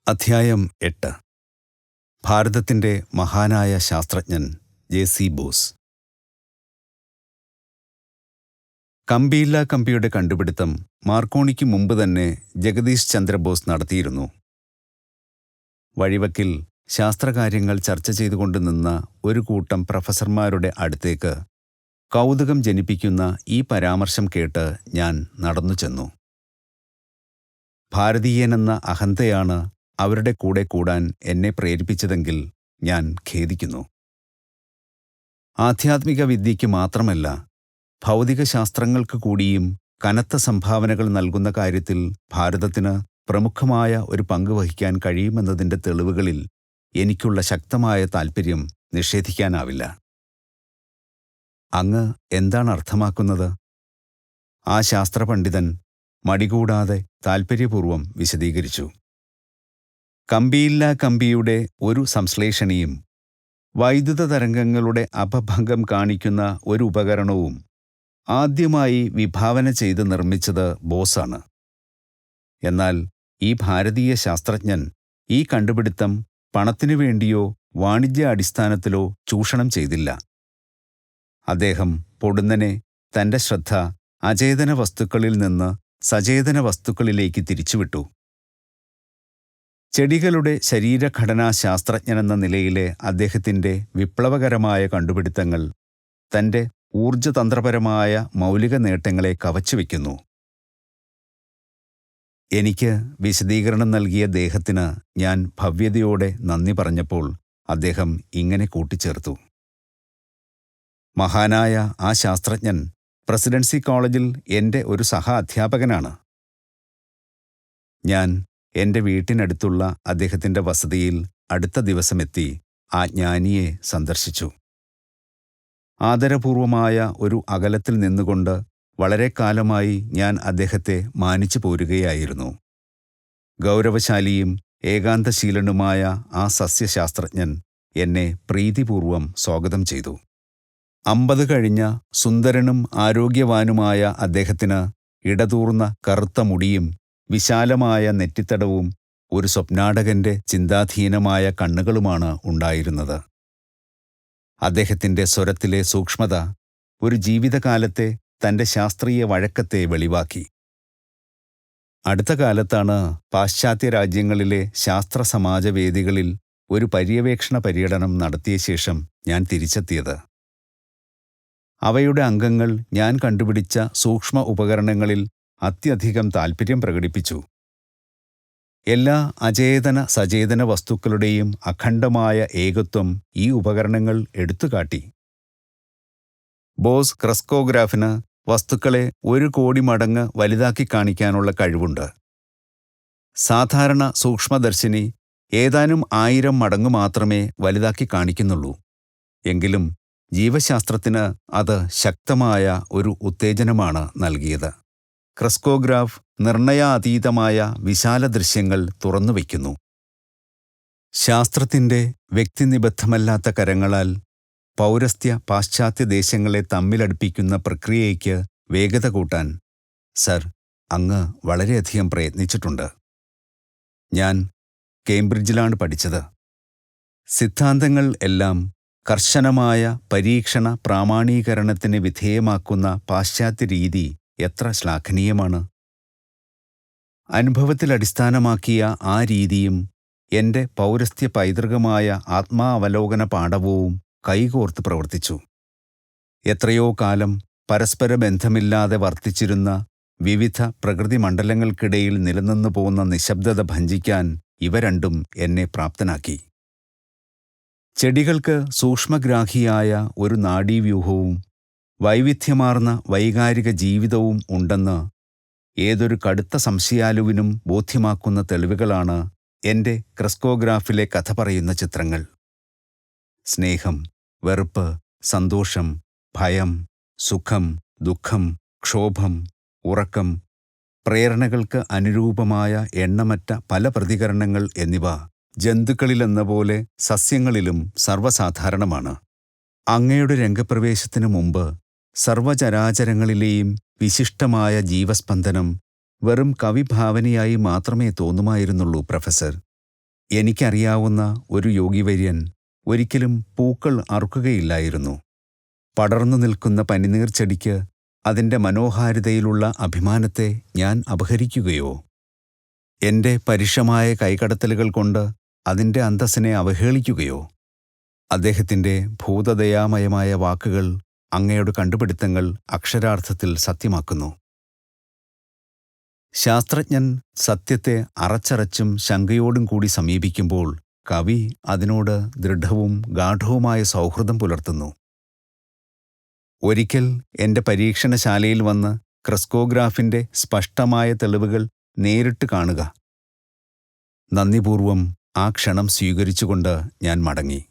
അധ്യായം 8. ഭാരതത്തിൻ്റെ മഹാനായ ശാസ്ത്രജ്ഞൻ ജെ.സി. ബോസ്. കമ്പിയില്ലാ കമ്പിയുടെ കണ്ടുപിടുത്തം മാർക്കോണിക്ക് മുമ്പ് തന്നെ ജഗദീഷ് ചന്ദ്ര ബോസ് നടത്തിയിരുന്നു. വഴിവക്കിൽ ശാസ്ത്രകാര്യങ്ങൾ ചർച്ച ചെയ്തുകൊണ്ട് നിന്ന ഒരു കൂട്ടം പ്രൊഫസർമാരുടെ അടുത്തേക്ക് കൗതുകം ജനിപ്പിക്കുന്ന ഈ പരാമർശം കേട്ട് ഞാൻ നടന്നു ചെന്നു. ഭാരതീയനെന്ന അഹന്തയാണ് അവരുടെ കൂടെ കൂടാൻ എന്നെ പ്രേരിപ്പിച്ചതെങ്കിൽ ഞാൻ ഖേദിക്കുന്നു. ആധ്യാത്മിക വിദ്യയ്ക്ക് മാത്രമല്ല, ഭൗതികശാസ്ത്രങ്ങൾക്ക് കൂടിയും കനത്ത സംഭാവനകൾ നൽകുന്ന കാര്യത്തിൽ ഭാരതത്തിന് പ്രമുഖമായ ഒരു പങ്ക് വഹിക്കാൻ കഴിയുമെന്നതിൻ്റെ തെളിവുകളിൽ എനിക്കുള്ള ശക്തമായ താൽപ്പര്യം നിഷേധിക്കാനാവില്ല. അങ്ങ് എന്താണ് അർത്ഥമാക്കുന്നത്? ആ ശാസ്ത്രപണ്ഡിതൻ മടികൂടാതെ താൽപ്പര്യപൂർവ്വം വിശദീകരിച്ചു. കമ്പിയില്ലാ കമ്പിയുടെ ഒരു സംശ്ലേഷണിയും വൈദ്യുത തരംഗങ്ങളുടെ അപഭംഗം കാണിക്കുന്ന ഒരു ഉപകരണവും ആദ്യമായി വിഭാവന ചെയ്ത് നിർമ്മിച്ചത് ബോസാണ്. എന്നാൽ ഈ ഭാരതീയ ശാസ്ത്രജ്ഞൻ ഈ കണ്ടുപിടുത്തം പണത്തിനു വേണ്ടിയോ വാണിജ്യ അടിസ്ഥാനത്തിലോ ചൂഷണം ചെയ്തില്ല. അദ്ദേഹം പൊടുന്നനെ തൻ്റെ ശ്രദ്ധ അചേതന വസ്തുക്കളിൽ നിന്ന് സചേതന വസ്തുക്കളിലേക്ക് തിരിച്ചുവിട്ടു. ചെടികളുടെ ശരീരഘടനാ ശാസ്ത്രജ്ഞനെന്ന നിലയിലെ അദ്ദേഹത്തിൻ്റെ വിപ്ലവകരമായ കണ്ടുപിടുത്തങ്ങൾ തൻ്റെ ഊർജതന്ത്രപരമായ മൗലിക നേട്ടങ്ങളെ കവച്ചുവെക്കുന്നു. എനിക്ക് വിശദീകരണം നൽകിയ ദേഹത്തിന് ഞാൻ ഭവ്യതയോടെ നന്ദി പറഞ്ഞപ്പോൾ അദ്ദേഹം ഇങ്ങനെ കൂട്ടിച്ചേർത്തു. മഹാനായ ആ ശാസ്ത്രജ്ഞൻ പ്രസിഡൻസി കോളേജിൽ എൻ്റെ ഒരു സഹ അധ്യാപകനാണ്. ഞാൻ എൻ്റെ വീട്ടിനടുത്തുള്ള അദ്ദേഹത്തിൻ്റെ വസതിയിൽ അടുത്ത ദിവസമെത്തി ആ ജ്ഞാനിയെ സന്ദർശിച്ചു. ആദരപൂർവമായ ഒരു അകലത്തിൽ നിന്നുകൊണ്ട് വളരെ കാലമായി ഞാൻ അദ്ദേഹത്തെ മാനിച്ചു പോരുകയായിരുന്നു. ഗൗരവശാലിയും ഏകാന്തശീലനുമായ ആ സസ്യശാസ്ത്രജ്ഞൻ എന്നെ പ്രീതിപൂർവം സ്വാഗതം ചെയ്തു. 50 കഴിഞ്ഞ സുന്ദരനും ആരോഗ്യവാനുമായ അദ്ദേഹത്തിന് ഇടതൂർന്ന കറുത്ത മുടിയും വിശാലമായ നെറ്റിത്തടവും ഒരു സ്വപ്നാടകന്റെ ചിന്താധീനമായ കണ്ണുകളുമാണ് ഉണ്ടായിരുന്നത്. അദ്ദേഹത്തിൻ്റെ സ്വരത്തിലെ സൂക്ഷ്മത ഒരു ജീവിതകാലത്തെ തൻ്റെ ശാസ്ത്രീയ വഴക്കത്തെ വെളിവാക്കി. അടുത്ത കാലത്താണ് പാശ്ചാത്യ രാജ്യങ്ങളിലെ ശാസ്ത്രസമാജവേദികളിൽ ഒരു പര്യവേക്ഷണ പര്യടനം നടത്തിയ ശേഷം ഞാൻ തിരിച്ചെത്തിയത്. അവയുടെ അംഗങ്ങൾ ഞാൻ കണ്ടുപിടിച്ച സൂക്ഷ്മ ഉപകരണങ്ങളിൽ അത്യധികം താൽപ്പര്യം പ്രകടിപ്പിച്ചു. എല്ലാ അചേതന സചേതന വസ്തുക്കളുടെയും അഖണ്ഡമായ ഏകത്വം ഈ ഉപകരണങ്ങൾ എടുത്തുകാട്ടി. ബോസ് ക്രസ്കോഗ്രാഫിന് വസ്തുക്കളെ 1 കോടി മടങ്ങ് വലുതാക്കി കാണിക്കാനുള്ള കഴിവുണ്ട്. സാധാരണ സൂക്ഷ്മദർശിനി ഏതാനും 1000 മടങ്ങ് മാത്രമേ വലുതാക്കി കാണിക്കുന്നുള്ളൂ. എങ്കിലും ജീവശാസ്ത്രത്തിന് അത് ശക്തമായ ഒരു ഉത്തേജനമാണ് നൽകിയത്. ക്രസ്കോഗ്രാഫ് നിർണയാതീതമായ വിശാല ദൃശ്യങ്ങൾ തുറന്നുവയ്ക്കുന്നു. ശാസ്ത്രത്തിൻ്റെ വ്യക്തിനിബദ്ധമല്ലാത്ത കരങ്ങളാൽ പൗരസ്ത്യ പാശ്ചാത്യ ദേശങ്ങളെ തമ്മിലടുപ്പിക്കുന്ന പ്രക്രിയയ്ക്ക് വേഗത കൂട്ടാൻ സർ, അങ്ങ് വളരെയധികം പ്രയത്നിച്ചിട്ടുണ്ട്. ഞാൻ കേംബ്രിഡ്ജിലാണ് പഠിച്ചത്. സിദ്ധാന്തങ്ങൾ എല്ലാം കർശനമായ പരീക്ഷണ പ്രാമാണീകരണത്തിന് വിധേയമാക്കുന്ന പാശ്ചാത്യ രീതി എത്ര ശ്ലാഘനീയമാണ്. അനുഭവത്തിലടിസ്ഥാനമാക്കിയ ആ രീതിയും എൻ്റെ പൗരസ്ത്യ പൈതൃകമായ ആത്മാവലോകന പാഠവും കൈകോർത്ത് പ്രവർത്തിച്ചു. എത്രയോ കാലം പരസ്പര ബന്ധമില്ലാതെ വർത്തിച്ചിരുന്ന വിവിധ പ്രകൃതിമണ്ഡലങ്ങൾക്കിടയിൽ നിലനിന്നു പോന്ന നിശബ്ദത ഭഞ്ജിക്കാൻ ഇവ രണ്ടും എന്നെ പ്രാപ്തനാക്കി. ചെടികൾക്ക് സൂക്ഷ്മഗ്രാഹിയായ ഒരു നാഡീവ്യൂഹവും വൈവിധ്യമാർന്ന വൈകാരിക ജീവിതവും ഉണ്ടെന്ന് ഏതൊരു കടുത്ത സംശയാലുവിനും ബോധ്യമാക്കുന്ന തെളിവുകളാണ് എൻ്റെ ക്രസ്കോഗ്രാഫിലെ കഥ പറയുന്ന ചിത്രങ്ങൾ. സ്നേഹം, വെറുപ്പ്, സന്തോഷം, ഭയം, സുഖം, ദുഃഖം, ക്ഷോഭം, ഉറക്കം, പ്രേരണകൾക്ക് അനുരൂപമായ എണ്ണമറ്റ പല പ്രതികരണങ്ങൾ എന്നിവ ജന്തുക്കളിലെന്ന പോലെ സസ്യങ്ങളിലും സർവ്വസാധാരണമാണ്. അങ്ങയുടെ രംഗപ്രവേശത്തിനു മുമ്പ് സർവചരാചരങ്ങളിലെയും വിശിഷ്ടമായ ജീവസ്പന്ദനം വെറും കവിഭാവനയായി മാത്രമേ തോന്നുമായിരുന്നുള്ളൂ പ്രൊഫസർ. എനിക്കറിയാവുന്ന ഒരു യോഗിവര്യൻ ഒരിക്കലും പൂക്കൾ അറുക്കുകയില്ലായിരുന്നു. പടർന്നു നിൽക്കുന്ന പനിനീർ ചെടിക്ക് അതിൻ്റെ മനോഹാരിതയിലുള്ള അഭിമാനത്തെ ഞാൻ അപഹരിക്കുകയോ എൻ്റെ പരുഷമായ കൈകടത്തലുകൾ കൊണ്ട് അതിൻ്റെ അന്തസ്സിനെ അവഹേളിക്കുകയോ? അദ്ദേഹത്തിൻ്റെ ഭൂതദയാമയമായ വാക്കുകൾ അങ്ങയുടെ കണ്ടുപിടുത്തങ്ങൾ അക്ഷരാർത്ഥത്തിൽ സത്യമാക്കുന്നു. ശാസ്ത്രജ്ഞൻ സത്യത്തെ അറച്ചറച്ചും ശങ്കയോടും കൂടി സമീപിക്കുമ്പോൾ കവി അതിനോട് ദൃഢവും ഗാഢവുമായ സൗഹൃദം പുലർത്തുന്നു. ഒരിക്കൽ എൻ്റെ പരീക്ഷണശാലയിൽ വന്ന് ക്രെസ്കോഗ്രാഫിൻ്റെ സ്പഷ്ടമായ തെളിവുകൾ നേരിട്ട് കാണുക. നന്ദിപൂർവം ആ ക്ഷണം സ്വീകരിച്ചുകൊണ്ട് ഞാൻ മടങ്ങി.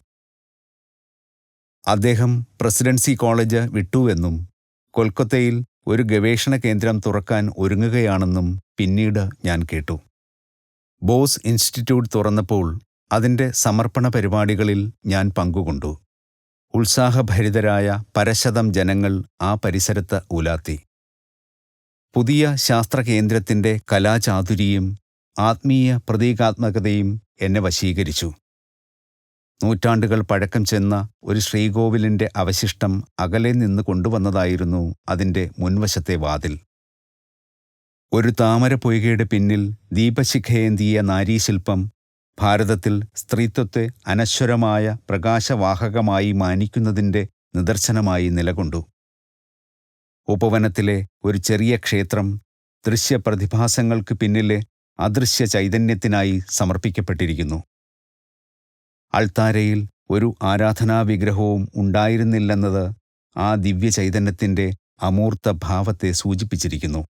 അദ്ദേഹം പ്രസിഡൻസി കോളേജ് വിട്ടുവെന്നും കൊൽക്കത്തയിൽ ഒരു ഗവേഷണ കേന്ദ്രം തുറക്കാൻ ഒരുങ്ങുകയാണെന്നും പിന്നീട് ഞാൻ കേട്ടു. ബോസ് ഇൻസ്റ്റിറ്റ്യൂട്ട് തുറന്നപ്പോൾ അതിൻ്റെ സമർപ്പണ പരിപാടികളിൽ ഞാൻ പങ്കുകൊണ്ടു. ഉത്സാഹഭരിതരായ പരശതം ജനങ്ങൾ ആ പരിസരത്ത് ഉലാത്തി. പുതിയ ശാസ്ത്രകേന്ദ്രത്തിൻ്റെ കലാചാതുരിയും ആത്മീയ പ്രതീകാത്മകതയും എന്നെ വശീകരിച്ചു. നൂറ്റാണ്ടുകൾ പഴക്കം ചെന്ന ഒരു ശ്രീകോവിലിൻ്റെ അവശിഷ്ടം അകലെ നിന്ന് കൊണ്ടുവന്നതായിരുന്നു അതിൻ്റെ മുൻവശത്തെ വാതിൽ. ഒരു താമരപ്പൊയ്കയുടെ പിന്നിൽ ദീപശിഖയേന്തിയ നാരീശില്പം ഭാരതത്തിൽ സ്ത്രീത്വത്തെ അനശ്വരമായ പ്രകാശവാഹകമായി മാനിക്കുന്നതിൻ്റെ നിദർശനമായി നിലകൊണ്ടു. ഉപവനത്തിലെ ഒരു ചെറിയ ക്ഷേത്രം ദൃശ്യപ്രതിഭാസങ്ങൾക്ക് പിന്നിലെ അദൃശ്യ ചൈതന്യത്തിനായി സമർപ്പിക്കപ്പെട്ടിരിക്കുന്നു. അൾത്താരയിൽ ഒരു ആരാധനാവിഗ്രഹവും ഉണ്ടായിരുന്നില്ലെന്നത് ആ ദിവ്യചൈതന്യത്തിൻ്റെ അമൂർത്ത ഭാവത്തെ സൂചിപ്പിച്ചിരിക്കുന്നു.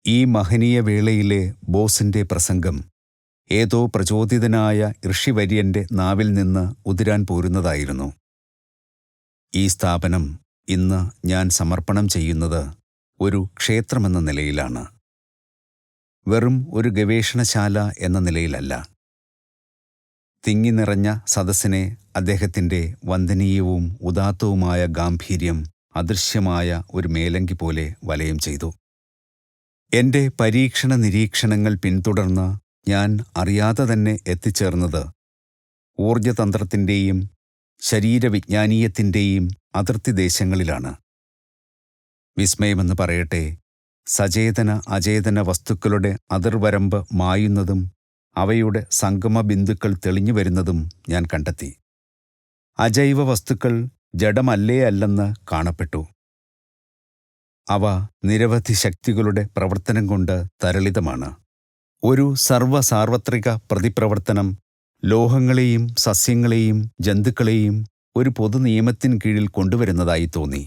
ഈ മഹനീയ വേളയിലെ ബോസിൻ്റെ പ്രസംഗം ഏതോ പ്രചോദിതനായ ഋഷിവര്യൻ്റെ നാവിൽ നിന്ന് ഉതിരാൻ പോരുന്നതായിരുന്നു. ഈ സ്ഥാപനം ഇന്ന് ഞാൻ സമർപ്പണം ചെയ്യുന്നത് ഒരു ക്ഷേത്രമെന്ന നിലയിലാണ്, വെറും ഒരു ഗവേഷണശാല എന്ന നിലയിലല്ല. തിങ്ങി നിറഞ്ഞ സദസ്സിനെ അദ്ദേഹത്തിൻ്റെ വന്ദനീയവും ഉദാത്തവുമായ ഗാംഭീര്യം അദൃശ്യമായ ഒരു മേലങ്കി പോലെ വലയം ചെയ്തു. എൻ്റെ പരീക്ഷണ നിരീക്ഷണങ്ങൾ പിന്തുടർന്ന് ഞാൻ അറിയാതെ തന്നെ എത്തിച്ചേർന്നത് ഊർജതന്ത്രത്തിൻ്റെയും ശരീരവിജ്ഞാനീയത്തിൻ്റെയും അതിർത്തി ദേശങ്ങളിലാണ്. വിസ്മയമെന്ന് പറയട്ടെ, സചേതന അചേതന വസ്തുക്കളുടെ അതിർവരമ്പ് മായുന്നതും അവയുടെ സംഗമബിന്ദുക്കൾ തെളിഞ്ഞു വരുന്നതും ഞാൻ കണ്ടെത്തി. അജൈവ വസ്തുക്കൾ ജഡമല്ലേ അല്ലെന്ന് കാണപ്പെട്ടു. അവ നിരവധി ശക്തികളുടെ പ്രവർത്തനം കൊണ്ട് തരളിതമാണ്. ഒരു സർവസാർവത്രിക പ്രതിപ്രവർത്തനം ലോഹങ്ങളെയും സസ്യങ്ങളെയും ജന്തുക്കളെയും ഒരു പൊതുനിയമത്തിൻ കീഴിൽ കൊണ്ടുവരുന്നതായി തോന്നി.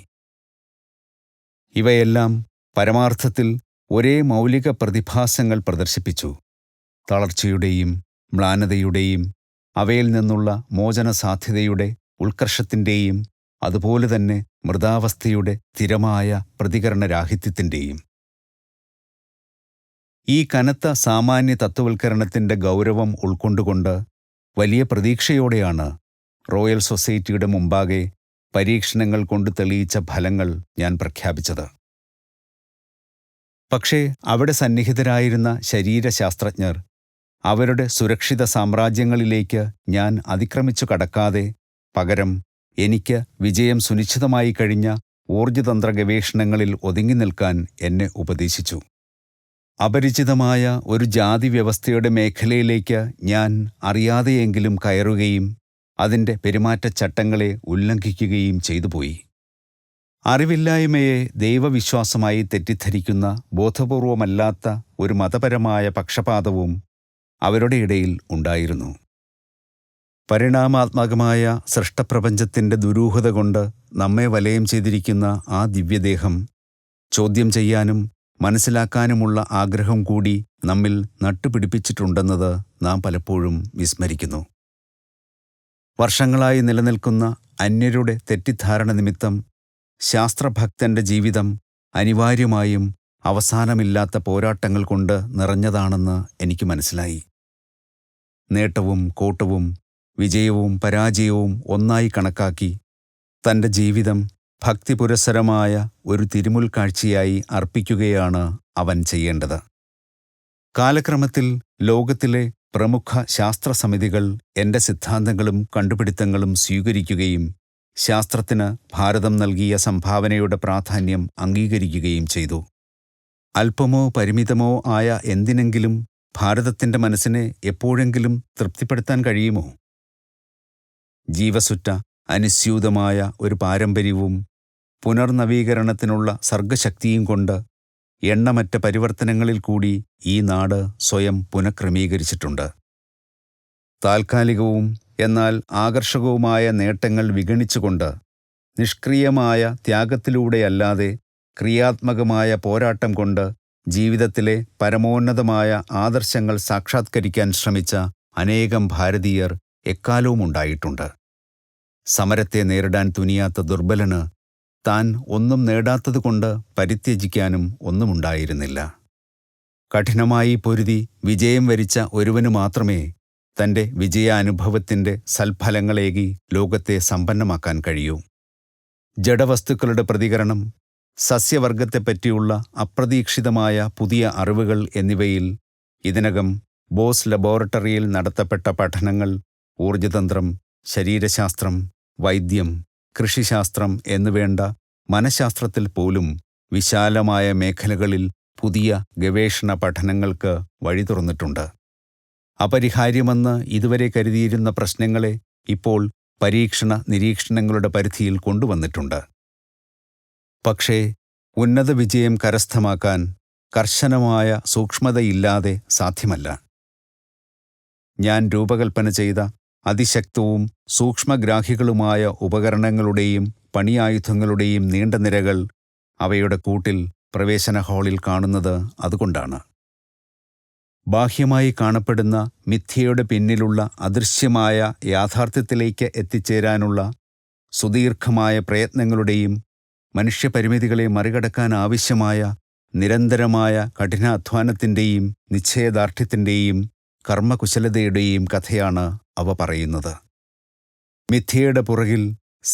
ഇവയെല്ലാം പരമാർത്ഥത്തിൽ ഒരേ മൗലിക പ്രതിഭാസങ്ങൾ പ്രദർശിപ്പിച്ചു. തളർച്ചയുടെയും മ്ലാനതയുടെയും അവയിൽ നിന്നുള്ള മോചനസാധ്യതയുടെ ഉത്കർഷത്തിൻ്റെയും അതുപോലെ തന്നെ മൃതാവസ്ഥയുടെ സ്ഥിരമായ പ്രതികരണരാഹിത്യത്തിൻ്റെയും. ഈ കനത്ത സാമാന്യ തത്വവൽക്കരണത്തിൻ്റെ ഗൗരവം ഉൾക്കൊണ്ടുകൊണ്ട് വലിയ പ്രതീക്ഷയോടെയാണ് റോയൽ സൊസൈറ്റിയുടെ മുമ്പാകെ പരീക്ഷണങ്ങൾ കൊണ്ട് തെളിയിച്ച ഫലങ്ങൾ ഞാൻ പ്രഖ്യാപിച്ചത്. പക്ഷേ അവിടെ സന്നിഹിതരായിരുന്ന ശരീരശാസ്ത്രജ്ഞർ അവരുടെ സുരക്ഷിത സാമ്രാജ്യങ്ങളിലേക്ക് ഞാൻ അതിക്രമിച്ചു കടക്കാതെ പകരം എനിക്ക് വിജയം സുനിശ്ചിതമായി കഴിഞ്ഞ ഊർജതന്ത്ര ഗവേഷണങ്ങളിൽ ഒതുങ്ങി നിൽക്കാൻ എന്നെ ഉപദേശിച്ചു. അപരിചിതമായ ഒരു ജാതി വ്യവസ്ഥയുടെ മേഖലയിലേക്ക് ഞാൻ അറിയാതെയെങ്കിലും കയറുകയും അതിൻ്റെ പെരുമാറ്റച്ചട്ടങ്ങളെ ഉല്ലംഘിക്കുകയും ചെയ്തുപോയി. അറിവില്ലായ്മയെ ദൈവവിശ്വാസമായി തെറ്റിദ്ധരിക്കുന്ന ബോധപൂർവമല്ലാത്ത ഒരു മതപരമായ പക്ഷപാതവും അവരുടെ ഇടയിൽ ഉണ്ടായിരുന്നു. പരിണാമാത്മകമായ സൃഷ്ടപ്രപഞ്ചത്തിൻ്റെ ദുരൂഹത കൊണ്ട് നമ്മെ വലയം ചെയ്തിരിക്കുന്ന ആ ദിവ്യദേഹം ചോദ്യം ചെയ്യാനും മനസ്സിലാക്കാനുമുള്ള ആഗ്രഹം കൂടി നമ്മിൽ നട്ടുപിടിപ്പിച്ചിട്ടുണ്ടെന്നത് നാം പലപ്പോഴും വിസ്മരിക്കുന്നു. വർഷങ്ങളായി നിലനിൽക്കുന്ന അന്യരുടെ തെറ്റിദ്ധാരണ നിമിത്തം ശാസ്ത്രഭക്തന്റെ ജീവിതം അനിവാര്യമായും അവസാനമില്ലാത്ത പോരാട്ടങ്ങൾ കൊണ്ട് നിറഞ്ഞതാണെന്ന് എനിക്ക് മനസ്സിലായി. നേട്ടവും കോട്ടവും വിജയവും പരാജയവും ഒന്നായി കണക്കാക്കി തൻ്റെ ജീവിതം ഭക്തിപുരസ്സരമായ ഒരു തിരുമുൽക്കാഴ്ചയായി അർപ്പിക്കുകയാണ് അവൻ ചെയ്യേണ്ടത്. കാലക്രമത്തിൽ ലോകത്തിലെ പ്രമുഖ ശാസ്ത്രസമിതികൾ എൻ്റെ സിദ്ധാന്തങ്ങളും കണ്ടുപിടുത്തങ്ങളും സ്വീകരിക്കുകയും ശാസ്ത്രത്തിന് ഭാരതം നൽകിയ സംഭാവനയുടെ പ്രാധാന്യം അംഗീകരിക്കുകയും ചെയ്തു. അല്പമോ പരിമിതമോ ആയ എന്തിനെങ്കിലും ഭാരതത്തിൻ്റെ മനസ്സിനെ എപ്പോഴെങ്കിലും തൃപ്തിപ്പെടുത്താൻ കഴിയുമോ? ജീവസുറ്റ അനുസ്യൂതമായ ഒരു പാരമ്പര്യവും പുനർനവീകരണത്തിനുള്ള സർഗശക്തിയും കൊണ്ട് എണ്ണമറ്റ പരിവർത്തനങ്ങളിൽ കൂടി ഈ നാട് സ്വയം പുനഃക്രമീകരിച്ചിട്ടുണ്ട്. താൽക്കാലികവും എന്നാൽ ആകർഷകവുമായ നേട്ടങ്ങൾ വിഗണിച്ചുകൊണ്ട് നിഷ്ക്രിയമായ ത്യാഗത്തിലൂടെയല്ലാതെ ക്രിയാത്മകമായ പോരാട്ടം കൊണ്ട് ജീവിതത്തിലെ പരമോന്നതമായ ആദർശങ്ങൾ സാക്ഷാത്കരിക്കാൻ ശ്രമിച്ച അനേകം ഭാരതീയർ എക്കാലവും ഉണ്ടായിട്ടുണ്ട്. സമരത്തെ നേരിടാൻ തുനിയാത്ത ദുർബലന് താൻ ഒന്നും നേടാത്തതുകൊണ്ട് പരിത്യജിക്കാനും ഒന്നുമുണ്ടായിരുന്നില്ല. കഠിനമായി പൊരുതി വിജയം വരിച്ച ഒരുവന് മാത്രമേ തൻ്റെ വിജയാനുഭവത്തിൻ്റെ സൽഫലങ്ങളേകി ലോകത്തെ സമ്പന്നമാക്കാൻ കഴിയൂ. ജഡവസ്തുക്കളുടെ പ്രതികരണം, സസ്യവർഗത്തെപ്പറ്റിയുള്ള അപ്രതീക്ഷിതമായ പുതിയ അറിവുകൾ എന്നിവയിൽ ഇതിനകം ബോസ് ലബോറട്ടറിയിൽ നടത്തപ്പെട്ട പഠനങ്ങൾ ഊർജതന്ത്രം, ശരീരശാസ്ത്രം, വൈദ്യം, കൃഷിശാസ്ത്രം എന്നുവേണ്ട മനഃശാസ്ത്രത്തിൽ പോലും വിശാലമായ മേഖലകളിൽ പുതിയ ഗവേഷണ പഠനങ്ങൾക്ക് വഴി തുറന്നിട്ടുണ്ട്. അപരിഹാര്യമെന്ന് ഇതുവരെ കരുതിയിരുന്ന പ്രശ്നങ്ങളെ ഇപ്പോൾ പരീക്ഷണ നിരീക്ഷണങ്ങളുടെ പരിധിയിൽ കൊണ്ടുവന്നിട്ടുണ്ട്. പക്ഷേ ഉന്നത വിജയം കരസ്ഥമാക്കാൻ കർശനമായ സൂക്ഷ്മതയില്ലാതെ സാധ്യമല്ല. ഞാൻ രൂപകൽപ്പന ചെയ്ത അതിശക്തവും സൂക്ഷ്മഗ്രാഹികളുമായ ഉപകരണങ്ങളുടെയും പണിയായുധങ്ങളുടെയും നീണ്ട നിരകൾ അവയുടെ കൂട്ടിൽ പ്രവേശന ഹാളിൽ കാണുന്നത് അതുകൊണ്ടാണ്. ബാഹ്യമായി കാണപ്പെടുന്ന മിഥ്യയുടെ പിന്നിലുള്ള അദൃശ്യമായ യാഥാർത്ഥ്യത്തിലേക്ക് എത്തിച്ചേരാനുള്ള സുദീർഘമായ പ്രയത്നങ്ങളുടെയും മനുഷ്യപരിമിതികളെ മറികടക്കാൻ ആവശ്യമായ നിരന്തരമായ കഠിനാധ്വാനത്തിൻ്റെയും നിശ്ചയദാർഢ്യത്തിൻ്റെയും കർമ്മകുശലതയുടെയും കഥയാണ് അവ പറയുന്നത്. മിഥ്യയുടെ പുറകിൽ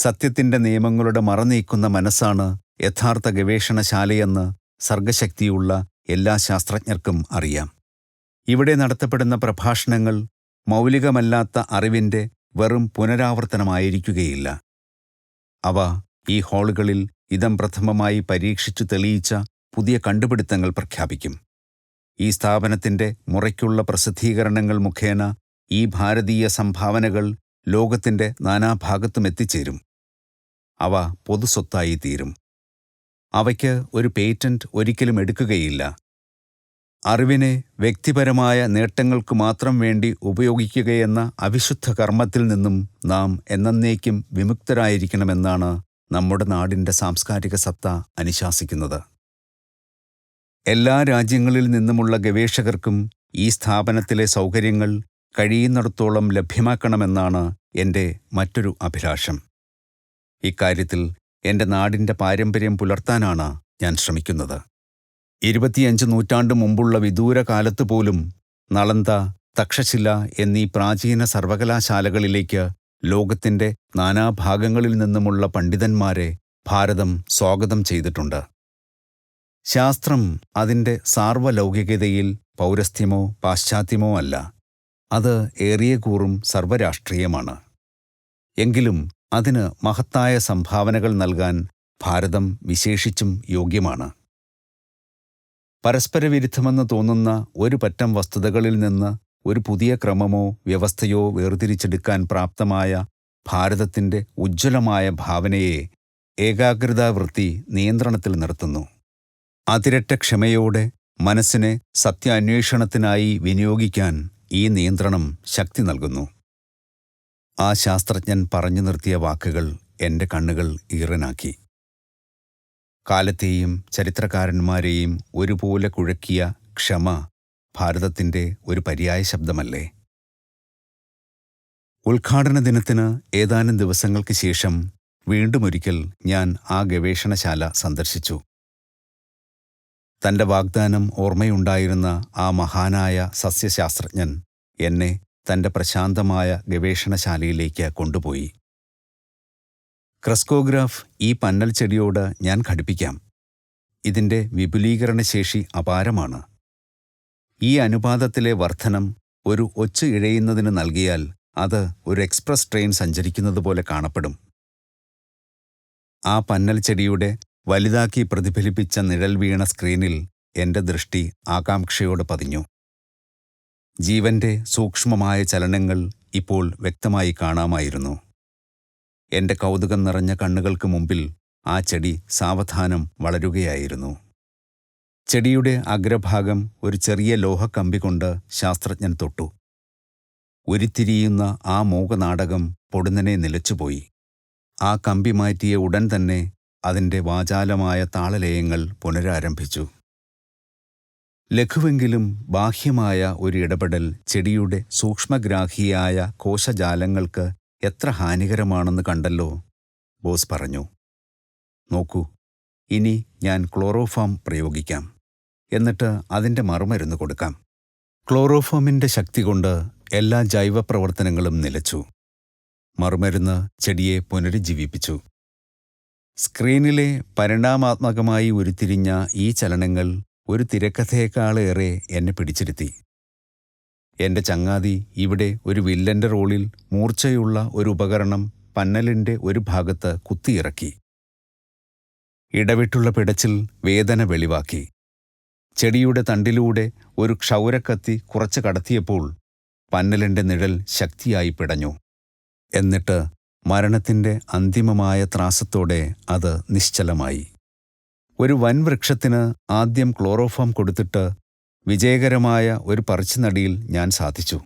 സത്യത്തിൻ്റെ നിയമങ്ങളുടെ മറനീക്കുന്ന മനസ്സാണ് യഥാർത്ഥ ഗവേഷണശാലയെന്ന് സർഗശക്തിയുള്ള എല്ലാ ശാസ്ത്രജ്ഞർക്കും അറിയാം. ഇവിടെ നടത്തപ്പെടുന്ന പ്രഭാഷണങ്ങൾ മൗലികമല്ലാത്ത അറിവിൻ്റെ വെറും പുനരാവർത്തനമായിരിക്കുകയില്ല. അവ ഈ ഹാളുകളിൽ ഇദം പ്രഥമമായി പരീക്ഷിച്ചു തെളിയിച്ച പുതിയ കണ്ടുപിടുത്തങ്ങൾ പ്രഖ്യാപിക്കും. ഈ സ്ഥാപനത്തിൻ്റെ മുറയ്ക്കുള്ള പ്രസിദ്ധീകരണങ്ങൾ മുഖേന ഈ ഭാരതീയ സംഭാവനകൾ ലോകത്തിൻ്റെ നാനാഭാഗത്തും എത്തിച്ചേരും. അവ പൊതുസ്വത്തായി തീരും. അവയ്ക്ക് ഒരു പേറ്റന്റ് ഒരിക്കലും എടുക്കുകയില്ല. അറിവിനെ വ്യക്തിപരമായ നേട്ടങ്ങൾക്ക് മാത്രം വേണ്ടി ഉപയോഗിക്കുകയെന്ന അവിശുദ്ധ കർമ്മത്തിൽ നിന്നും നാം എന്നേക്കും വിമുക്തരായിരിക്കണമെന്നാണ് നമ്മുടെ നാടിൻ്റെ സാംസ്കാരിക സത്ത അനുശാസിക്കുന്നത്. എല്ലാ രാജ്യങ്ങളിൽ നിന്നുമുള്ള ഗവേഷകർക്കും ഈ സ്ഥാപനത്തിലെ സൗകര്യങ്ങൾ കഴിയുന്നിടത്തോളം ലഭ്യമാക്കണമെന്നാണ് എൻ്റെ മറ്റൊരു അഭിലാഷം. ഇക്കാര്യത്തിൽ എൻ്റെ നാടിൻ്റെ പാരമ്പര്യം പുലർത്താനാണ് ഞാൻ ശ്രമിക്കുന്നത്. 25 നൂറ്റാണ്ട് മുമ്പുള്ള വിദൂര കാലത്ത് പോലും നളന്ദ, തക്ഷശില എന്നീ പ്രാചീന സർവകലാശാലകളിലേക്ക് ലോകത്തിൻ്റെ നാനാഭാഗങ്ങളിൽ നിന്നുമുള്ള പണ്ഡിതന്മാരെ ഭാരതം സ്വാഗതം ചെയ്തിട്ടുണ്ട്. ശാസ്ത്രം അതിൻ്റെ സാർവലൗകികതയിൽ പൗരസ്ത്യമോ പാശ്ചാത്യമോ അല്ല. അത് ഏറിയ കൂറും സർവരാഷ്ട്രീയമാണ്. എങ്കിലും അതിന് മഹത്തായ സംഭാവനകൾ നൽകാൻ ഭാരതം വിശേഷിച്ചും യോഗ്യമാണ്. പരസ്പരവിരുദ്ധമെന്ന് തോന്നുന്ന ഒരു പറ്റം വസ്തുതകളിൽ നിന്ന് ഒരു പുതിയ ക്രമമോ വ്യവസ്ഥയോ വേർതിരിച്ചെടുക്കാൻ പ്രാപ്തമായ ഭാരതത്തിൻ്റെ ഉജ്ജ്വലമായ ഭാവനയെ ഏകാഗ്രതാവൃത്തി നിയന്ത്രണത്തിൽ നിർത്തുന്നു. അതിരറ്റ ക്ഷമയോടെ മനസ്സിനെ സത്യാന്വേഷണത്തിനായി വിനിയോഗിക്കാൻ ഈ നിയന്ത്രണം ശക്തി നൽകുന്നു. ആ ശാസ്ത്രജ്ഞൻ പറഞ്ഞു നിർത്തിയ വാക്കുകൾ എൻ്റെ കണ്ണുകൾ ഈറനാക്കി. കാലത്തെയും ചരിത്രകാരന്മാരെയും ഒരുപോലെ കുഴക്കിയ ക്ഷമ ഭാരതത്തിൻ്റെ ഒരു പര്യായ ശബ്ദമല്ലേ? ഉദ്ഘാടന ദിനത്തിന് ഏതാനും ദിവസങ്ങൾക്ക് ശേഷം വീണ്ടുമൊരിക്കൽ ഞാൻ ആ ഗവേഷണശാല സന്ദർശിച്ചു. തൻ്റെ വാഗ്ദാനം ഓർമ്മയുണ്ടായിരുന്ന ആ മഹാനായ സസ്യശാസ്ത്രജ്ഞൻ എന്നെ തൻ്റെ പ്രശാന്തമായ ഗവേഷണശാലയിലേക്ക് കൊണ്ടുപോയി. ക്രസ്കോഗ്രാഫ് ഈ പന്നൽ ചെടിയോട് ഞാൻ ഘടിപ്പിക്കാം. ഇതിൻ്റെ വിപുലീകരണശേഷി അപാരമാണ്. ഈ അനുപാതത്തിലെ വർധനം ഒരു ഒച്ച് ഇഴയുന്നതിന് നൽകിയാൽ അത് ഒരു എക്സ്പ്രസ് ട്രെയിൻ സഞ്ചരിക്കുന്നത് പോലെ കാണപ്പെടും. ആ പന്നൽ ചെടിയുടെ വലുതാക്കി പ്രതിഫലിപ്പിച്ച നിഴൽ വീണ സ്ക്രീനിൽ എൻ്റെ ദൃഷ്ടി ആകാംക്ഷയോട് പതിഞ്ഞു. ജീവന്റെ സൂക്ഷ്മമായ ചലനങ്ങൾ ഇപ്പോൾ വ്യക്തമായി കാണാമായിരുന്നു. എൻ്റെ കൗതുകം നിറഞ്ഞ കണ്ണുകൾക്ക് മുമ്പിൽ ആ ചെടി സാവധാനം വളരുകയായിരുന്നു. ചെടിയുടെ അഗ്രഭാഗം ഒരു ചെറിയ ലോഹക്കമ്പി കൊണ്ട് ശാസ്ത്രജ്ഞൻ തൊട്ടു. ഉരുത്തിരിയുന്ന ആ മൂകനാടകം പൊടുന്നനെ നിലച്ചുപോയി. ആ കമ്പി മാറ്റിയ ഉടൻ തന്നെ അതിൻ്റെ വാചാലമായ താളലയങ്ങൾ പുനരാരംഭിച്ചു. ലഘുവെങ്കിലും ബാഹ്യമായ ഒരു ഇടപെടൽ ചെടിയുടെ സൂക്ഷ്മഗ്രാഹിയായ കോശജാലങ്ങൾക്ക് എത്ര ഹാനികരമാണെന്ന് കണ്ടല്ലോ, ബോസ് പറഞ്ഞു. നോക്കൂ, ഇനി ഞാൻ ക്ലോറോഫോം പ്രയോഗിക്കാം. എന്നിട്ട് അതിൻ്റെ മറുമരുന്ന് കൊടുക്കാം. ക്ലോറോഫോമിൻ്റെ ശക്തി കൊണ്ട് എല്ലാ ജൈവപ്രവർത്തനങ്ങളും നിലച്ചു. മറുമരുന്ന് ചെടിയെ പുനരുജ്ജീവിപ്പിച്ചു. സ്ക്രീനിലെ പരിണാമാത്മകമായി ഉരുത്തിരിഞ്ഞ ഈ ചലനങ്ങൾ ഒരു തിരക്കഥയേക്കാളേറെ എന്നെ പിടിച്ചിരുത്തി. എൻ്റെ ചങ്ങാതി ഇവിടെ ഒരു വില്ലൻ്റെ റോളിൽ മൂർച്ചയുള്ള ഒരു ഉപകരണം പന്നലിൻ്റെ ഒരു ഭാഗത്ത് കുത്തിയിറക്കി. ഇടവിട്ടുള്ള പിടച്ചിൽ വേദന വെളിവാക്കി. ചെടിയുടെ തണ്ടിലൂടെ ഒരു ക്ഷൗരക്കത്തി കുറച്ച് കടത്തിയപ്പോൾ പന്നലിൻ്റെ നിഴൽ ശക്തിയായി പിടഞ്ഞു. എന്നിട്ട് മരണത്തിൻ്റെ അന്തിമമായ ത്രാസത്തോടെ അത് നിശ്ചലമായി. ഒരു വൻവൃക്ഷത്തിന് ആദ്യം ക്ലോറോഫോം കൊടുത്തിട്ട് വിജയകരമായ ഒരു പറിച്ചുനടിയിൽ ഞാൻ സാധിച്ചു.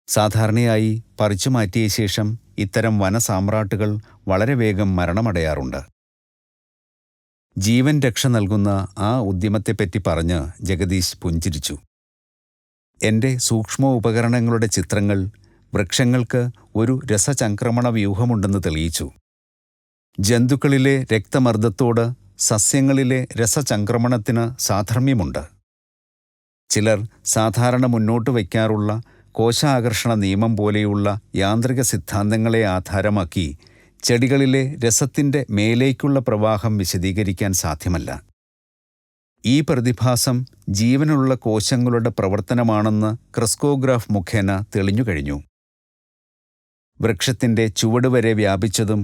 സാധാരണയായി പറിച്ചു മാറ്റിയ ശേഷം ഇത്തരം വനസാമ്രാട്ടുകൾ വളരെ വേഗം മരണമടയാറുണ്ട്. ജീവൻ രക്ഷ നൽകുന്ന ആ ഉദ്യമത്തെപ്പറ്റി പറഞ്ഞ് ജഗദീശ് പുഞ്ചിരിച്ചു. എൻ്റെ സൂക്ഷ്മ ഉപകരണങ്ങളുടെ ചിത്രങ്ങൾ വൃക്ഷങ്ങൾക്ക് ഒരു രസചംക്രമണ വ്യൂഹമുണ്ടെന്ന് തെളിയിച്ചു. ജന്തുക്കളിലെ രക്തമർദ്ദത്തോട് സസ്യങ്ങളിലെ രസചംക്രമണത്തിന് സാധർമ്മ്യമുണ്ട്. ചിലർ സാധാരണ മുന്നോട്ട് വയ്ക്കാറുള്ള കോശാകർഷണ നിയമം പോലെയുള്ള യാന്ത്രിക സിദ്ധാന്തങ്ങളെ ആധാരമാക്കി ചെടികളിലെ രസത്തിൻ്റെ മേലേക്കുള്ള പ്രവാഹം വിശദീകരിക്കാൻ സാധ്യമല്ല. ഈ പ്രതിഭാസം ജീവനുള്ള കോശങ്ങളുടെ പ്രവർത്തനമാണെന്ന് ക്രെസ്കോഗ്രാഫ് മുഖേന തെളിഞ്ഞുകഴിഞ്ഞു. വൃക്ഷത്തിൻ്റെ ചുവടുവരെ വ്യാപിച്ചതും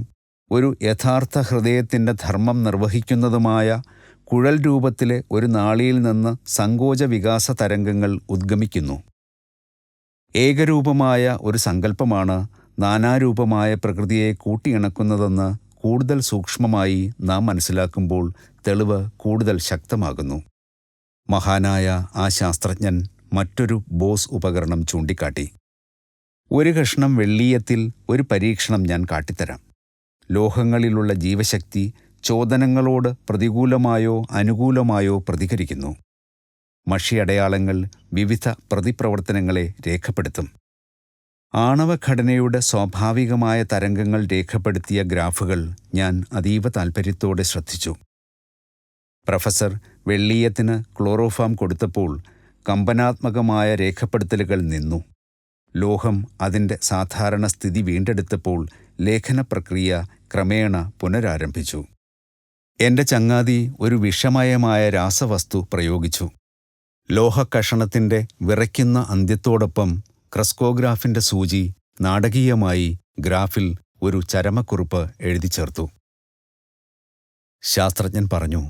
ഒരു യഥാർത്ഥ ഹൃദയത്തിൻ്റെ ധർമ്മം നിർവഹിക്കുന്നതുമായ കുഴൽ രൂപത്തിലെ ഒരു നാളിയിൽ നിന്ന് സങ്കോച വികാസ തരംഗങ്ങൾ ഉദ്ഗമിക്കുന്നു. ഏകരൂപമായ ഒരു സങ്കല്പമാണ് നാനാരൂപമായ പ്രകൃതിയെ കൂട്ടിയിണക്കുന്നതെന്ന് കൂടുതൽ സൂക്ഷ്മമായി നാം മനസ്സിലാക്കുമ്പോൾ തെളിവ് കൂടുതൽ ശക്തമാകുന്നു. മഹാനായ ആ ശാസ്ത്രജ്ഞൻ മറ്റൊരു ബോസ് ഉപകരണം ചൂണ്ടിക്കാട്ടി. ഒരു കഷ്ണം വെള്ളീയത്തിൽ ഒരു പരീക്ഷണം ഞാൻ കാട്ടിത്തരാം. ലോഹങ്ങളിലുള്ള ജീവശക്തി ചോദനങ്ങളോട് പ്രതികൂലമായോ അനുകൂലമായോ പ്രതികരിക്കുന്നു. മഷിയടയാളങ്ങൾ വിവിധ പ്രതിപ്രവർത്തനങ്ങളെ രേഖപ്പെടുത്തും. ആണവഘടനയുടെ സ്വാഭാവികമായ തരംഗങ്ങൾ രേഖപ്പെടുത്തിയ ഗ്രാഫുകൾ ഞാൻ അതീവ താൽപ്പര്യത്തോടെ ശ്രദ്ധിച്ചു. പ്രൊഫസർ വെള്ളീയത്തിന് ക്ലോറോഫോം കൊടുത്തപ്പോൾ കമ്പനാത്മകമായ രേഖപ്പെടുത്തലുകൾ നിന്നു. ലോഹം അതിൻ്റെ സാധാരണ സ്ഥിതി വീണ്ടെടുത്തപ്പോൾ ലേഖന പ്രക്രിയ ക്രമേണ പുനരാരംഭിച്ചു. എൻ്റെ ചങ്ങാതി ഒരു വിഷമയമായ രാസവസ്തു പ്രയോഗിച്ചു. ലോഹക്കഷണത്തിൻ്റെ വിറയ്ക്കുന്ന അന്ത്യത്തോടൊപ്പം ക്രെസ്കോഗ്രാഫിൻ്റെ സൂചി നാടകീയമായി ഗ്രാഫിൽ ഒരു ചരമക്കുറിപ്പ് എഴുതിച്ചേർത്തു. ശാസ്ത്രജ്ഞൻ പറഞ്ഞു,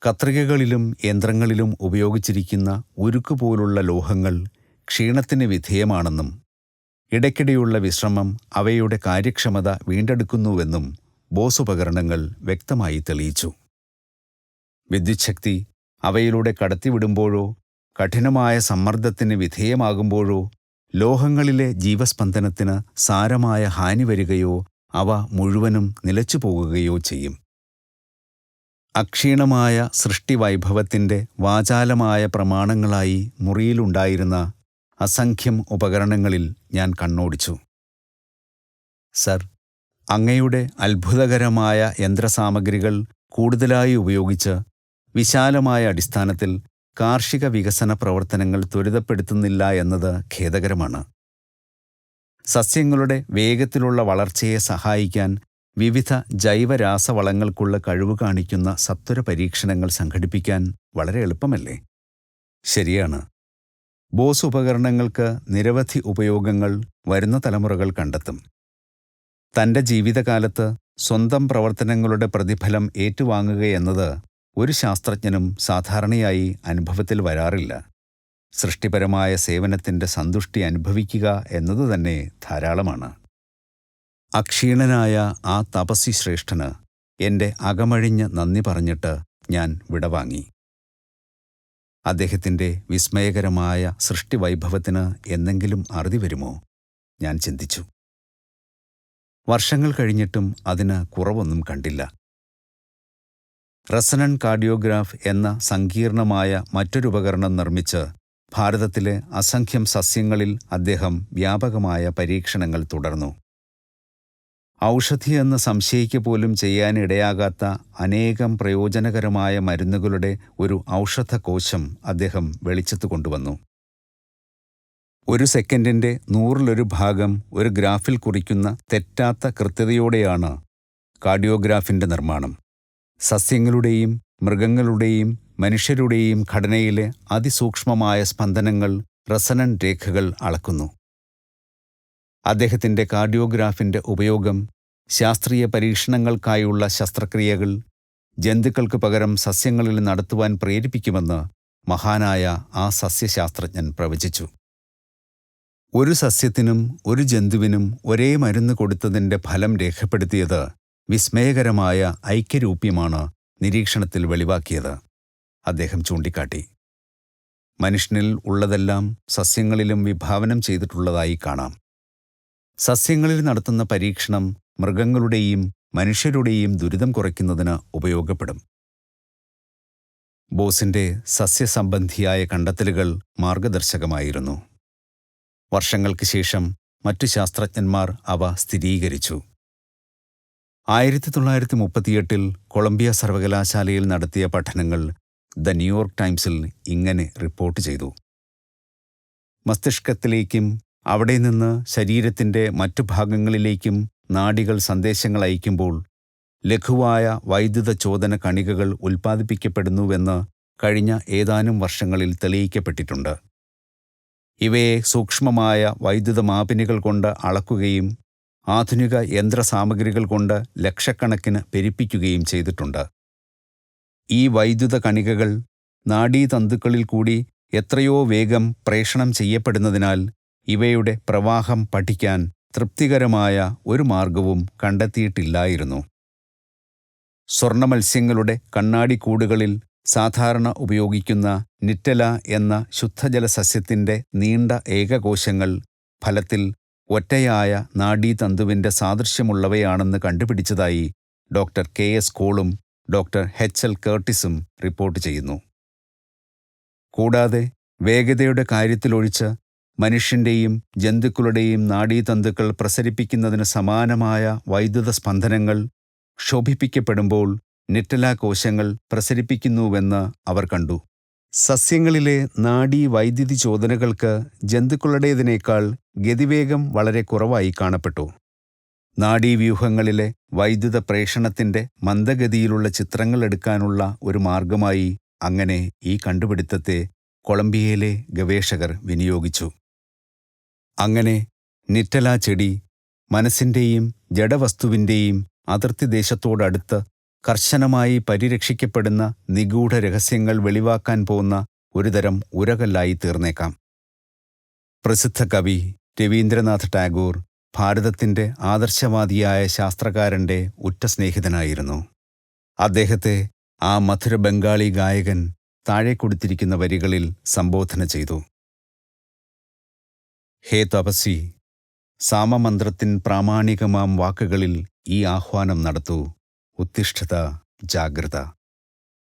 കത്രികകളിലും യന്ത്രങ്ങളിലും ഉപയോഗിച്ചിരിക്കുന്ന ഉരുക്കുപോലുള്ള ലോഹങ്ങൾ ക്ഷീണത്തിന് വിധേയമാണെന്നും ഇടയ്ക്കിടെയുള്ള വിശ്രമം അവയുടെ കാര്യക്ഷമത വീണ്ടെടുക്കുന്നുവെന്നും ബോസ് ഉപകരണങ്ങൾ വ്യക്തമായി തെളിയിച്ചു. വിദ്യുച്ഛക്തി അവയിലൂടെ കടത്തിവിടുമ്പോഴോ കഠിനമായ സമ്മർദ്ദത്തിന് വിധേയമാകുമ്പോഴോ ലോഹങ്ങളിലെ ജീവസ്പന്ദനത്തിന് സാരമായ ഹാനി വരികയോ അവ മുഴുവനും നിലച്ചുപോകുകയോ ചെയ്യും. അക്ഷീണമായ സൃഷ്ടിവൈഭവത്തിൻ്റെ വാചാലമായ പ്രമാണങ്ങളായി മുറിയിലുണ്ടായിരുന്ന അസംഖ്യം ഉപകരണങ്ങളിൽ ഞാൻ കണ്ണോടിച്ചു. സർ, അങ്ങയുടെ അത്ഭുതകരമായ യന്ത്രസാമഗ്രികൾ കൂടുതലായി ഉപയോഗിച്ച് വിശാലമായ അടിസ്ഥാനത്തിൽ കാർഷിക വികസന പ്രവർത്തനങ്ങൾ ത്വരിതപ്പെടുത്തുന്നില്ല എന്നത് ഖേദകരമാണ്. സസ്യങ്ങളുടെ വേഗത്തിലുള്ള വളർച്ചയെ സഹായിക്കാൻ വിവിധ ജൈവരാസവളങ്ങൾക്കുള്ള കഴിവ് കാണിക്കുന്ന സത്വര പരീക്ഷണങ്ങൾ സംഘടിപ്പിക്കാൻ വളരെ എളുപ്പമല്ലേ? ശരിയാണ്. ബോസ് ഉപകരണങ്ങൾക്ക് നിരവധി ഉപയോഗങ്ങൾ വരുന്ന തലമുറകൾ കണ്ടെത്തും. തൻ്റെ ജീവിതകാലത്ത് സ്വന്തം പ്രവർത്തനങ്ങളുടെ പ്രതിഫലം ഏറ്റുവാങ്ങുകയെന്നത് ഒരു ശാസ്ത്രജ്ഞനും സാധാരണയായി അനുഭവത്തിൽ വരാറില്ല. സൃഷ്ടിപരമായ സേവനത്തിൻ്റെ സന്തുഷ്ടി അനുഭവിക്കുക എന്നതുതന്നെ ധാരാളമാണ്. അക്ഷീണനായ ആ തപസ്വി ശ്രേഷ്ഠന് എൻ്റെ അകമഴിഞ്ഞ് നന്ദി പറഞ്ഞിട്ട് ഞാൻ വിടവാങ്ങി. അദ്ദേഹത്തിൻ്റെ വിസ്മയകരമായ സൃഷ്ടിവൈഭവത്തിന് എന്നെങ്കിലും അറുതി വരുമോ? ഞാൻ ചിന്തിച്ചു. വർഷങ്ങൾ കഴിഞ്ഞിട്ടും അതിന് കുറവൊന്നും കണ്ടില്ല. റെസണന്റ് കാർഡിയോഗ്രാഫ് എന്ന സങ്കീർണമായ മറ്റൊരുപകരണം നിർമ്മിച്ച് ഭാരതത്തിലെ അസംഖ്യം സസ്യങ്ങളിൽ അദ്ദേഹം വ്യാപകമായ പരീക്ഷണങ്ങൾ തുടർന്നു. ഔഷധിയെന്ന് സംശയിക്കപ്പോലും ചെയ്യാനിടയാകാത്ത അനേകം പ്രയോജനകരമായ മരുന്നുകളുടെ ഒരു ഔഷധകോശം അദ്ദേഹം വെളിച്ചത്ത് കൊണ്ടുവന്നു. 1 സെക്കൻഡിൻ്റെ 100-1 ഭാഗം ഒരു ഗ്രാഫിൽ കുറിക്കുന്ന തെറ്റാത്ത കൃത്യതയോടെയാണ് കാർഡിയോഗ്രാഫിൻ്റെ നിർമ്മാണം. സസ്യങ്ങളുടെയും മൃഗങ്ങളുടെയും മനുഷ്യരുടെയും ഘടനയിലെ അതിസൂക്ഷ്മമായ സ്പന്ദനങ്ങൾ റെസണന്റ് രേഖകൾ അളക്കുന്നു. അദ്ദേഹത്തിൻ്റെ കാർഡിയോഗ്രാഫിൻ്റെ ഉപയോഗം ശാസ്ത്രീയ പരീക്ഷണങ്ങൾക്കായുള്ള ശസ്ത്രക്രിയകൾ ജന്തുക്കൾക്ക് പകരം സസ്യങ്ങളിൽ നടത്തുവാൻ പ്രേരിപ്പിക്കുമെന്ന് മഹാനായ ആ സസ്യശാസ്ത്രജ്ഞൻ പ്രവചിച്ചു. ഒരു സസ്യത്തിനും ഒരു ജന്തുവിനും ഒരേ മരുന്ന് കൊടുത്തതിൻ്റെ ഫലം രേഖപ്പെടുത്തിയത് വിസ്മയകരമായ ഐക്യരൂപ്യമാണ് നിരീക്ഷണത്തിൽ വെളിവാക്കിയത്. അദ്ദേഹം ചൂണ്ടിക്കാട്ടി. മനുഷ്യനിൽ ഉള്ളതെല്ലാം സസ്യങ്ങളിലും വിഭാവനം ചെയ്തിട്ടുള്ളതായി കാണാം. സസ്യങ്ങളിൽ നടത്തുന്ന പരീക്ഷണം മൃഗങ്ങളുടെയും മനുഷ്യരുടെയും ദുരിതം കുറയ്ക്കുന്നതിന് ഉപയോഗപ്പെടും. ബോസിൻ്റെ സസ്യസംബന്ധിയായ കണ്ടെത്തലുകൾ മാർഗദർശകമായിരുന്നു. വർഷങ്ങൾക്ക് ശേഷം മറ്റു ശാസ്ത്രജ്ഞന്മാർ അവ സ്ഥിരീകരിച്ചു. 1938 കൊളംബിയ സർവകലാശാലയിൽ നടത്തിയ പഠനങ്ങൾ ദ ന്യൂയോർക്ക് ടൈംസിൽ ഇങ്ങനെ റിപ്പോർട്ട് ചെയ്തു. മസ്തിഷ്കത്തിലേക്കും അവിടെ നിന്ന് ശരീരത്തിൻ്റെ മറ്റു ഭാഗങ്ങളിലേക്കും നാഡികൾ സന്ദേശങ്ങൾ അയക്കുമ്പോൾ ലഘുവായ വൈദ്യുത ചോദന കണികകൾ ഉൽപ്പാദിപ്പിക്കപ്പെടുന്നുവെന്ന് കഴിഞ്ഞ ഏതാനും വർഷങ്ങളിൽ തെളിയിക്കപ്പെട്ടിട്ടുണ്ട്. ഇവയെ സൂക്ഷ്മമായ വൈദ്യുത മാപിനികൾ കൊണ്ട് അളക്കുകയും ആധുനിക യന്ത്രസാമഗ്രികൾ കൊണ്ട് ലക്ഷക്കണക്കിന് പെരുപ്പിക്കുകയും ചെയ്തിട്ടുണ്ട്. ഈ വൈദ്യുത കണികകൾ നാഡീതന്തുക്കളിൽ കൂടി എത്രയോ വേഗം പ്രേഷണം ചെയ്യപ്പെടുന്നതിനാൽ ഇവയുടെ പ്രവാഹം പഠിക്കാൻ തൃപ്തികരമായ ഒരു മാർഗവും കണ്ടെത്തിയിട്ടില്ലായിരുന്നു. സ്വർണ്ണമത്സ്യങ്ങളുടെ കണ്ണാടിക്കൂടുകളിൽ സാധാരണ ഉപയോഗിക്കുന്ന നിറ്റല എന്ന ശുദ്ധജല സസ്യത്തിൻ്റെ നീണ്ട ഏകകോശങ്ങൾ ഫലത്തിൽ ഒറ്റയായ നാഡീതന്തുവിൻ്റെ സാദൃശ്യമുള്ളവയാണെന്ന് കണ്ടുപിടിച്ചതായി ഡോക്ടർ KS കോളും ഡോക്ടർ HL കേർട്ടിസും റിപ്പോർട്ട് ചെയ്യുന്നു. കൂടാതെ വേഗതയുടെ കാര്യത്തിലൊഴിച്ച് മനുഷ്യൻ്റെയും ജന്തുക്കളുടെയും നാഡീതന്തുക്കൾ പ്രസരിപ്പിക്കുന്നതിന് സമാനമായ വൈദ്യുത സ്പന്ദനങ്ങൾ ക്ഷോഭിപ്പിക്കപ്പെടുമ്പോൾ നിറ്റല കോശങ്ങൾ പ്രസരിപ്പിക്കുന്നുവെന്ന് അവർ കണ്ടു. സസ്യങ്ങളിലെ നാഡീ വൈദ്യുതി ചോദനകൾക്ക് ജന്തുക്കളുടേതിനേക്കാൾ ഗതിവേഗം വളരെ കുറവായി കാണപ്പെട്ടു. നാഡീവ്യൂഹങ്ങളിലെ വൈദ്യുത പ്രേഷണത്തിൻ്റെ മന്ദഗതിയിലുള്ള ചിത്രങ്ങൾ എടുക്കാനുള്ള ഒരു മാർഗമായി അങ്ങനെ ഈ കണ്ടുപിടുത്തത്തെ കൊളംബിയയിലെ ഗവേഷകർ വിനിയോഗിച്ചു. അങ്ങനെ നിറ്റല ചെടി മനസ്സിൻ്റെയും ജഡവസ്തുവിൻ്റെയും അതിർത്തിദേശത്തോടടുത്ത് കർശനമായി പരിരക്ഷിക്കപ്പെടുന്ന നിഗൂഢ രഹസ്യങ്ങൾ വെളിവാക്കാൻ പോകുന്ന ഒരുതരം ഉരകല്ലായി തീർന്നേക്കാം. പ്രസിദ്ധ കവി രവീന്ദ്രനാഥ് ടാഗോർ ഭാരതത്തിൻ്റെ ആദർശവാദിയായ ശാസ്ത്രകാരൻ്റെ ഉറ്റ സ്നേഹിതനായിരുന്നു. അദ്ദേഹത്തെ ആ മധുര ബംഗാളി ഗായകൻ താഴെ കൊടുത്തിരിക്കുന്ന വരികളിൽ സംബോധന ചെയ്തു. ഹേ തപസ്വി, സാമമന്ത്രത്തിൻ പ്രാമാണികമാം വാക്കുകളിൽ ഈ ആഹ്വാനം നടത്തൂ. ഉത്തിഷ്ഠത, ജാഗ്രത.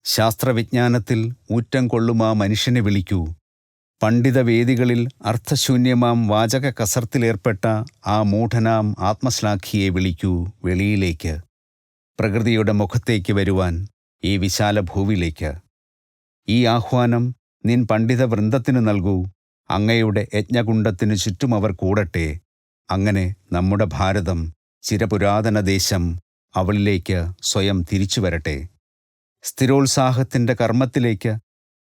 ശാസ്ത്രവിജ്ഞാനത്തിൽ ഊറ്റം കൊള്ളുമാ മനുഷ്യനെ വിളിക്കൂ. പണ്ഡിതവേദികളിൽ അർത്ഥശൂന്യമാം വാചക കസർത്തിലേർപ്പെട്ട ആ മൂഢനാം ആത്മശ്ലാഘിയെ വിളിക്കൂ വെളിയിലേക്ക്. പ്രകൃതിയുടെ മുഖത്തേക്ക് വരുവാൻ, ഈ വിശാല ഭൂവിലേക്ക്. ഈ ആഹ്വാനം നിൻ പണ്ഡിത വൃന്ദത്തിനു നൽകൂ. അങ്ങയുടെ യജ്ഞകുണ്ഡത്തിനു ചുറ്റും അവർ കൂടട്ടെ. അങ്ങനെ നമ്മുടെ ഭാരതം, ചിരപുരാതന ദേശം, അവളിലേക്ക് സ്വയം തിരിച്ചു വരട്ടെ. സ്ഥിരോത്സാഹത്തിൻ്റെ കർമ്മത്തിലേക്ക്,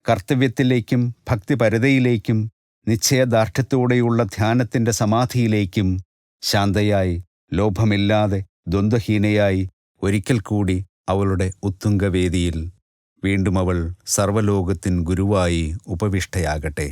കർത്തവ്യത്തിലേക്കും ഭക്തിപരതയിലേക്കും നിശ്ചയദാർഢ്യത്തോടെയുള്ള ധ്യാനത്തിൻ്റെ സമാധിയിലേക്കും ശാന്തയായി, ലോഭമില്ലാതെ, ദ്വന്ദ്വഹീനയായി ഒരിക്കൽ കൂടി അവളുടെ ഉത്തുംഗവേദിയിൽ വീണ്ടും അവൾ സർവ്വലോകത്തിൻ ഗുരുവായി ഉപവിഷ്ടയാകട്ടെ.